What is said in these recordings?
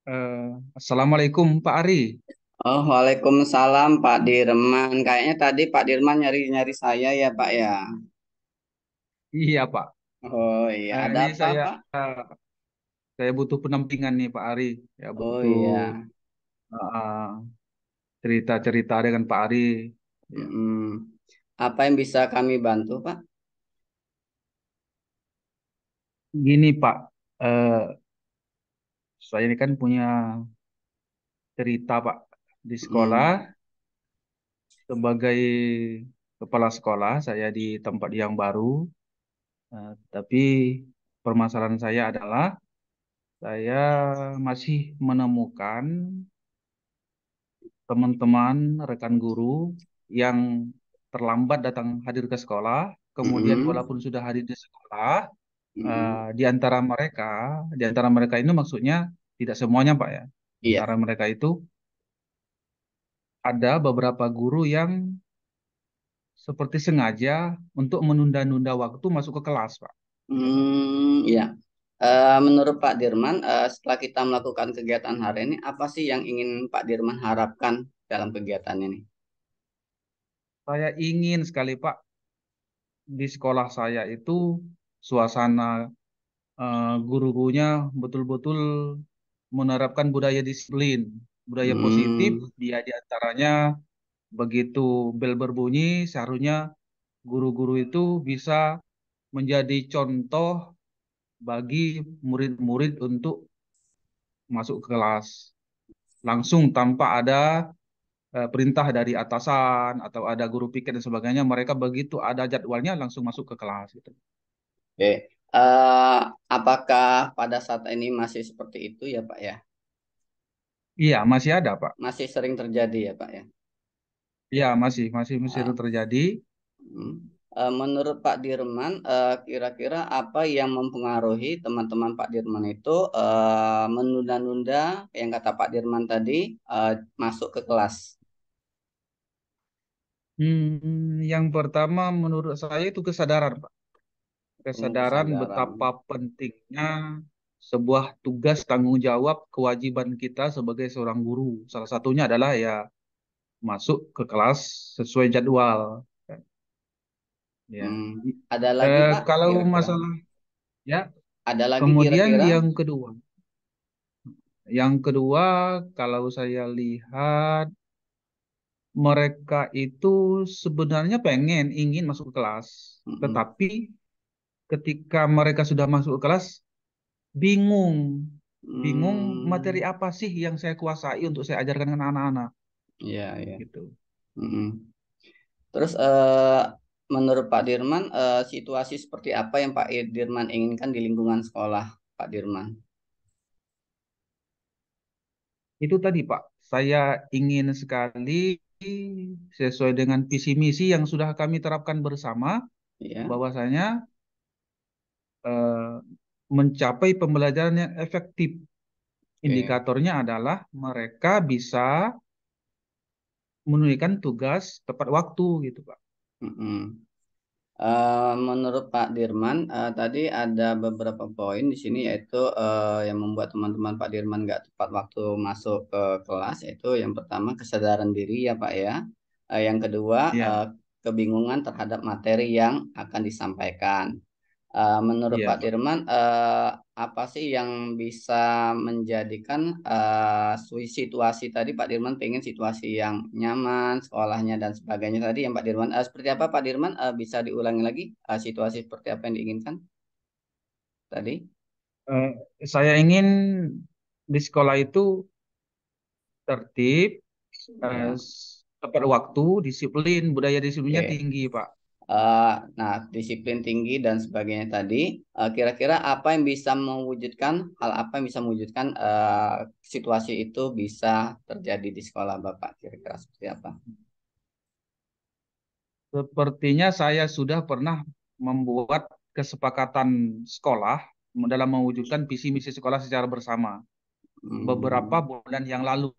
Eh, Assalamualaikum Pak Ari. Oh, waalaikumsalam Pak Dirman. Kayaknya tadi Pak Dirman nyari-nyari saya ya Pak ya. Iya Pak. Oh iya, ada Ini apa saya Pak? saya butuh pendampingan nih Pak Ari. Ya Oh butuh iya. eh, cerita-cerita dengan Pak Ari. Ya. Mm-mm. Apa yang bisa kami bantu Pak? Gini Pak, eh, saya ini kan punya cerita Pak di sekolah Mm-mm. sebagai kepala sekolah saya di tempat yang baru. Tapi permasalahan saya adalah saya masih menemukan teman-teman, rekan guru yang terlambat datang hadir ke sekolah, kemudian Mm-mm. walaupun sudah hadir di sekolah, Mm-mm. di antara mereka ini maksudnya tidak semuanya Pak ya. Di Iya. antara mereka itu ada beberapa guru yang seperti sengaja untuk menunda-nunda waktu masuk ke kelas Pak. Iya. Menurut Pak Dirman, setelah kita melakukan kegiatan hari ini, apa sih yang ingin Pak Dirman harapkan dalam kegiatan ini? Saya ingin sekali Pak di sekolah saya itu suasana guru-gurunya betul-betul menerapkan budaya disiplin, budaya positif. Hmm, Dia diantaranya begitu bel berbunyi, seharusnya guru-guru itu bisa menjadi contoh bagi murid-murid untuk masuk ke kelas langsung tanpa ada perintah dari atasan atau ada guru piket dan sebagainya. Mereka begitu ada jadwalnya langsung masuk ke kelas gitu. oke. Eh, apakah pada saat ini masih seperti itu ya Pak ya? Iya, masih ada, Pak. Masih sering terjadi ya Pak ya? Iya, masih masih masih Ah, terjadi. hmm. Menurut Pak Dirman, kira-kira apa yang mempengaruhi teman-teman Pak Dirman itu menunda-nunda yang kata Pak Dirman tadi masuk ke kelas? Yang pertama menurut saya itu kesadaran, Pak. Kesadaran Kesadaran. betapa pentingnya sebuah tugas tanggung jawab kewajiban kita sebagai seorang guru. Salah satunya adalah ya masuk ke kelas sesuai jadwal. Ya. Hmm. Ada lagi Pak, Kalau kira-kira? masalah ya, Ada lagi kemudian kira-kira? yang kedua kalau saya lihat mereka itu sebenarnya ingin masuk ke kelas, Mm-mm. tetapi ketika mereka sudah masuk ke kelas bingung, bingung materi Hmm. apa sih yang saya kuasai untuk saya ajarkan ke anak-anak Iya, iya. gitu. Mm-mm. Terus menurut Pak Dirman, situasi seperti apa yang Pak Dirman inginkan di lingkungan sekolah, Pak Dirman? Itu tadi Pak, saya ingin sekali sesuai dengan visi misi yang sudah kami terapkan bersama, Ya. bahwasanya eh, mencapai pembelajaran yang efektif. Oke. Indikatornya adalah mereka bisa menunaikan tugas tepat waktu gitu Pak. Mm-mm. Menurut Pak Dirman, tadi ada beberapa poin di sini yaitu yang membuat teman-teman Pak Dirman nggak tepat waktu masuk ke kelas, yaitu yang pertama kesadaran diri ya Pak ya. Yang kedua Iya, kebingungan terhadap materi yang akan disampaikan. Menurut iya Pak Pak. Dirman, apa sih yang bisa menjadikan situasi tadi Pak Dirman pengen situasi yang nyaman, sekolahnya dan sebagainya tadi yang Pak Dirman, seperti apa Pak Dirman, bisa diulangi lagi situasi seperti apa yang diinginkan tadi? Eh, saya ingin di sekolah itu tertib, Ya, tepat waktu, disiplin, budaya disiplinnya oke. tinggi, Pak. Eh, nah, disiplin tinggi dan sebagainya tadi, kira-kira apa yang bisa mewujudkan, hal apa yang bisa mewujudkan situasi itu bisa terjadi di sekolah Bapak, kira-kira seperti apa? Sepertinya saya sudah pernah membuat kesepakatan sekolah dalam mewujudkan visi misi sekolah secara bersama beberapa Hmm, bulan yang lalu,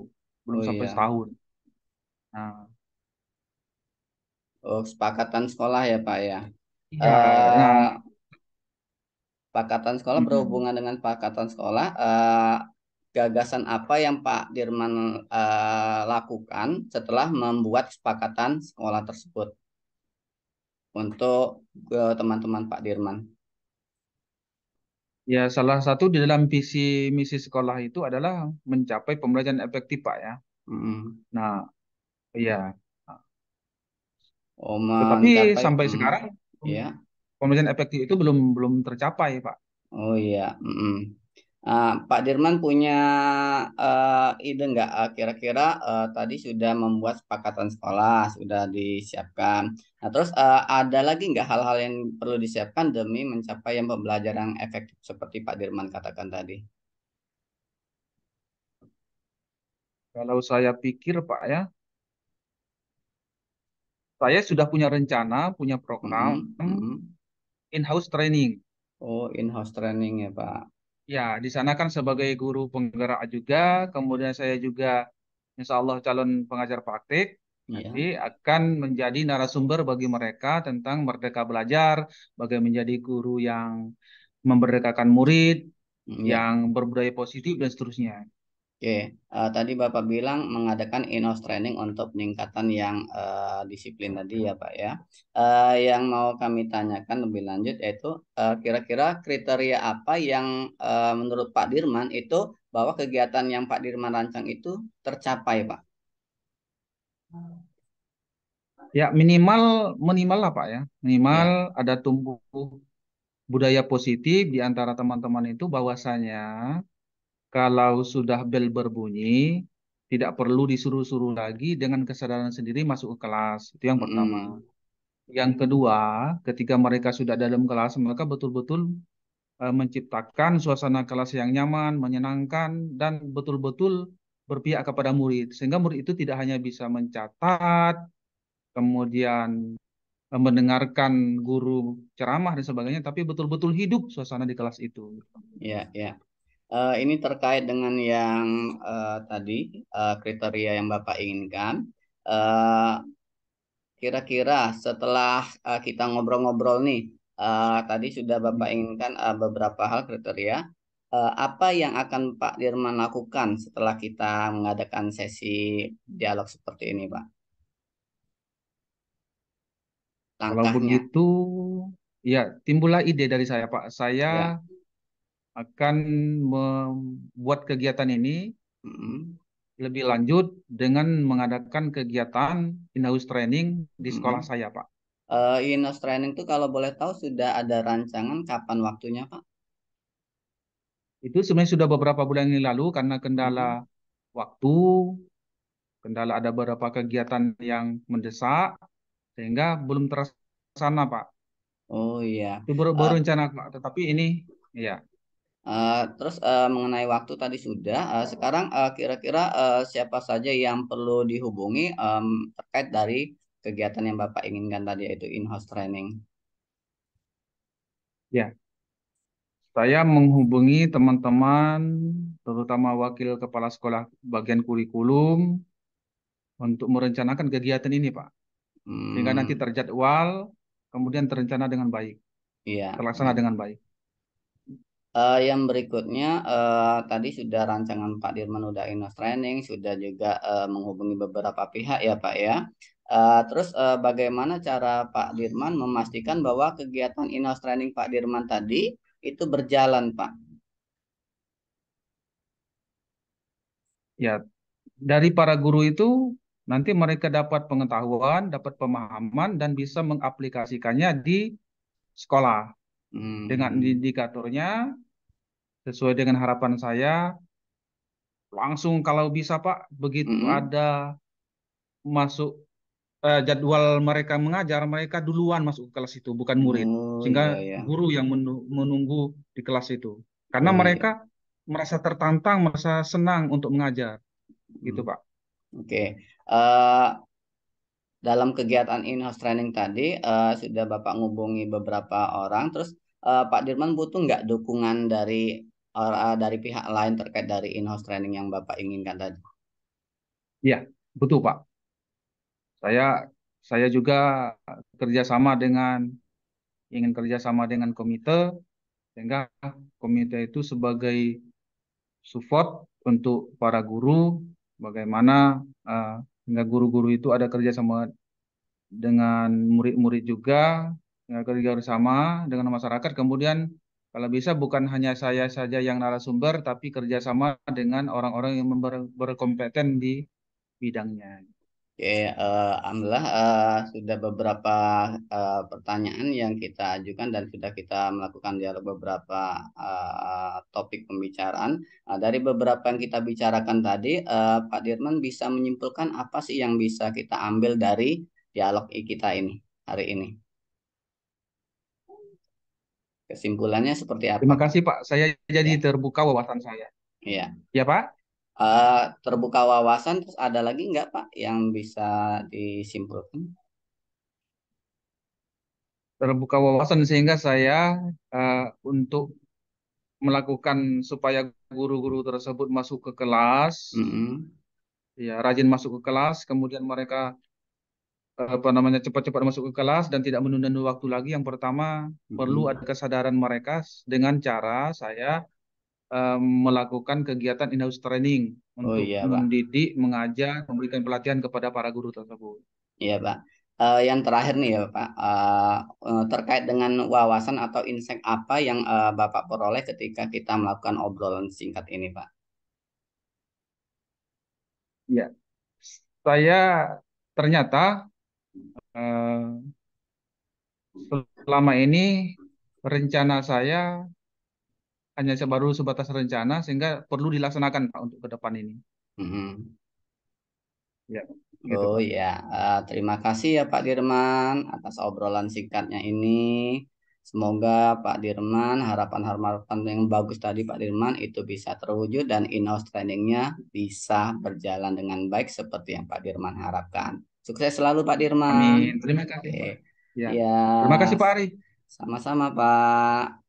belum oh sampai iya, setahun. Nah, oh kesepakatan sekolah ya Pak ya. iya, nah, Eh, Kesepakatan sekolah mm-mm. berhubungan dengan kesepakatan sekolah. gagasan apa yang Pak Dirman lakukan setelah membuat kesepakatan sekolah tersebut untuk teman-teman Pak Dirman? Ya, salah satu di dalam visi misi sekolah itu adalah mencapai pembelajaran efektif, Pak ya. Mm-mm. Nah, iya. Oh, Tetapi mencapai, sampai sekarang ya. pembelajaran efektif itu belum belum tercapai, Pak. Oh iya. Mm-mm. Pak Dirman punya ide nggak? Kira-kira tadi sudah membuat sepakatan sekolah, sudah disiapkan. Nah, terus ada lagi nggak hal-hal yang perlu disiapkan demi mencapai yang pembelajaran yang efektif seperti Pak Dirman katakan tadi? Kalau saya pikir, Pak ya, saya sudah punya rencana, punya program Mm-mm, mm-mm. in-house training. Oh, in-house training ya, Pak. Ya, di sana kan sebagai guru penggerak juga, kemudian saya juga insya Allah calon pengajar praktik, nanti Iya, akan menjadi narasumber bagi mereka tentang merdeka belajar, bagaimana menjadi guru yang memerdekakan murid, iya. yang berbudaya positif, dan seterusnya. Oke, tadi Bapak bilang mengadakan in-house training untuk peningkatan yang disiplin tadi ya Pak ya. Yang mau kami tanyakan lebih lanjut yaitu kira-kira kriteria apa yang menurut Pak Dirman itu bahwa kegiatan yang Pak Dirman rancang itu tercapai Pak? Ya, minimal minimal lah Pak ya, minimal Ya, ada tumbuh budaya positif di antara teman-teman itu bahwasanya kalau sudah bel berbunyi, tidak perlu disuruh-suruh lagi dengan kesadaran sendiri masuk ke kelas. Itu yang pertama. mm-mm. Yang kedua, ketika mereka sudah dalam kelas, mereka betul-betul menciptakan suasana kelas yang nyaman, menyenangkan, dan betul-betul berpihak kepada murid. Sehingga murid itu tidak hanya bisa mencatat, kemudian mendengarkan guru ceramah dan sebagainya, tapi betul-betul hidup suasana di kelas itu. Ya, ya. Ini terkait dengan yang tadi kriteria yang Bapak inginkan. Eh, Kira-kira setelah kita ngobrol-ngobrol nih, tadi sudah Bapak inginkan beberapa hal kriteria. Apa yang akan Pak Dirman lakukan setelah kita mengadakan sesi dialog seperti ini, Pak? Kalau Langkahnya, begitu, ya timbullah ide dari saya, Pak. Saya ya. akan membuat kegiatan ini Mm-mm, lebih lanjut dengan mengadakan kegiatan in-house training di mm-mm. sekolah saya, Pak. Inos Training itu kalau boleh tahu sudah ada rancangan kapan waktunya, Pak? Itu sebenarnya sudah beberapa bulan yang lalu karena kendala Mm. waktu, kendala ada beberapa kegiatan yang mendesak, sehingga belum terlaksana, Pak. Oh iya. Itu baru Eh, rencana, Pak. Tetapi ini, ya, Terus mengenai waktu tadi sudah, sekarang kira-kira siapa saja yang perlu dihubungi terkait dari kegiatan yang Bapak inginkan tadi yaitu in-house training. ya. Saya menghubungi teman-teman, terutama wakil kepala sekolah bagian kurikulum, untuk merencanakan kegiatan ini, Pak. Sehingga nanti Hmm, terjadwal, kemudian terencana dengan baik, iya, terlaksana baik. dengan baik. Yang berikutnya tadi sudah rancangan Pak Dirman udah in-house training, sudah juga menghubungi beberapa pihak ya Pak ya. Terus bagaimana cara Pak Dirman memastikan bahwa kegiatan in-house training Pak Dirman tadi itu berjalan Pak? Ya, dari para guru itu nanti mereka dapat pengetahuan, dapat pemahaman, dan bisa mengaplikasikannya di sekolah dengan Hmm, indikatornya sesuai dengan harapan saya. Langsung kalau bisa Pak, begitu mm-mm. ada masuk jadwal mereka mengajar, mereka duluan masuk ke kelas itu, bukan murid. Oh Sehingga iya ya. guru yang menunggu di kelas itu. Karena Oh mereka iya. merasa tertantang, merasa senang untuk mengajar, gitu Hmm, Pak. oke. Eh, Dalam kegiatan in-house training tadi sudah Bapak ngubungi beberapa orang, terus Pak Dirman butuh nggak dukungan dari pihak lain terkait dari in-house training yang Bapak inginkan tadi? Iya, betul Pak. Saya saya juga kerjasama dengan ingin kerjasama dengan komite, sehingga komite itu sebagai support untuk para guru, bagaimana hingga guru-guru itu ada kerjasama dengan murid-murid juga, kerja bersama dengan masyarakat. Kemudian kalau bisa bukan hanya saya saja yang narasumber, tapi kerjasama dengan orang-orang yang berkompeten di bidangnya. Oke, alhamdulillah sudah beberapa pertanyaan yang kita ajukan dan sudah kita melakukan dialog beberapa topik pembicaraan. Dari beberapa yang kita bicarakan tadi, Pak Dirman bisa menyimpulkan apa sih yang bisa kita ambil dari dialog kita ini hari ini? Kesimpulannya seperti apa, Terima Pak? kasih Pak, saya jadi Ya, terbuka wawasan saya. iya. Ya Pak, Terbuka wawasan, terus ada lagi nggak Pak yang bisa disimpulkan? terbuka wawasan sehingga saya untuk melakukan supaya guru-guru tersebut masuk ke kelas, Mm-mm. ya rajin masuk ke kelas, kemudian mereka apa namanya cepat-cepat masuk ke kelas dan tidak menunda waktu lagi. Yang pertama perlu ada Mm-mm. kesadaran mereka dengan cara saya melakukan kegiatan in-house training Oh untuk iya Pak. mendidik, mengajar, memberikan pelatihan kepada para guru tersebut. Iya, Pak. Yang terakhir nih ya, Pak, terkait dengan wawasan atau insight apa yang Bapak peroleh ketika kita melakukan obrolan singkat ini, Pak? Ya, saya ternyata eh, selama ini rencana saya hanya baru sebatas rencana sehingga perlu dilaksanakan Pak untuk ke depan ini. Mhm. Ya, gitu Oh Pak. ya, terima kasih ya Pak Dirman atas obrolan singkatnya ini. Semoga Pak Dirman, harapan-harapan yang bagus tadi Pak Dirman itu bisa terwujud dan in-house trainingnya bisa berjalan dengan baik seperti yang Pak Dirman harapkan. Sukses selalu Pak Dirman. Amin. Terima kasih Oke, Pak. Ya. ya, Terima kasih Pak Ari. sama-sama Pak.